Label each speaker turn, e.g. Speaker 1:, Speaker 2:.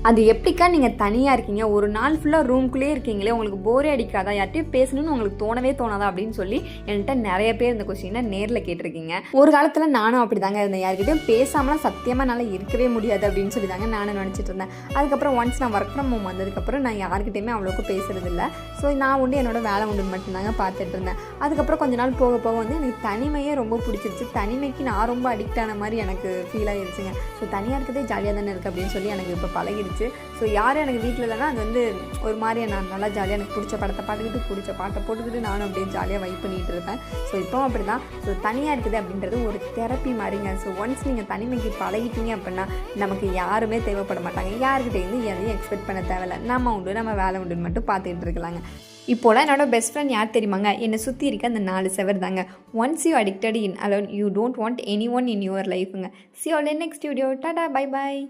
Speaker 1: அது எப்படிக்கா நீங்கள் தனியாக இருக்கீங்க, ஒரு நாள் ஃபுல்லாக ரூம்குள்ளேயே இருக்கீங்களே, உங்களுக்கு போரே அடிக்காதா, யார்ட்டையும் பேசணும்னு உங்களுக்கு தோணவே தோணாதா அப்படின்னு சொல்லி என்கிட்ட நிறைய பேர் இந்த கொஸ்டினை நேரில் கேட்டிருக்கீங்க. ஒரு காலத்தில் நானும் அப்படி தாங்க இருந்தேன், யார்கிட்டையும் பேசாமலாம் சத்தியமாக என்னால் இருக்கவே முடியாது அப்படின்னு சொல்லி தாங்க நானும் நினச்சிட்டு இருந்தேன். அதுக்கப்புறம் ஒன்ஸ் நான் ஒர்க் ஃப்ரம் ஹோம் வந்ததுக்கப்புறம் நான் யார்கிட்டையுமே அவ்வளோக்கு பேசுறது இல்லை. ஸோ நான் உண்டு என்னோட வேலை உண்டு மட்டும்தாங்க பார்த்துட்டு இருந்தேன். அதுக்கப்புறம் கொஞ்ச நாள் போக போக வந்து எனக்கு தனிமையே ரொம்ப பிடிச்சிருச்சு. தனிமைக்கு நான் ரொம்ப அடிக்ட் ஆன மாதிரி எனக்கு ஃபீல் ஆகிடுச்சுங்க. ஸோ தனியாக இருக்கிறதே ஜாலியாக தானே இருக்குது அப்படின்னு சொல்லி எனக்கு இப்போ பழகிடுச்சு. ஸோ யாரும் எனக்கு வீட்டில் இல்லைன்னா அது வந்து ஒரு மாதிரியாக நான் நல்லா ஜாலியாக எனக்கு பிடிச்ச படத்தை பார்த்துக்கிட்டு பிடிச்ச பாட்டை போட்டுக்கிட்டு நானும் அப்படியே ஜாலியாக வைப் பண்ணிகிட்டு இருப்பேன். ஸோ இப்போவும் அப்படி தான். ஸோ தனியாக இருக்குது அப்படின்றது ஒரு தெரப்பி மாதிரிங்க. ஸோ ஒன்ஸ் நீங்கள் தனிமைக்கு பழகிட்டீங்க அப்படின்னா நமக்கு யாருமே தேவைப்பட மாட்டாங்க. யாருக்கிட்டேருந்து எதையும் எக்ஸ்பெக்ட் பண்ண தேவையில்லை. நம்ம உண்டு நம்ம வேலை உண்டுன்னு மட்டும் பார்த்துக்கிட்டு இருக்கலாங்க. இப்போலாம் என்னோட பெஸ்ட் ஃப்ரெண்ட் யார் தெரியுமாங்க? என்னை சுற்றி இருக்க அந்த 4 செவர் தாங்க. Once you addicted in alone you don't want any one in your லைஃபுங்க. See all in next video. Ta ta, bye bye.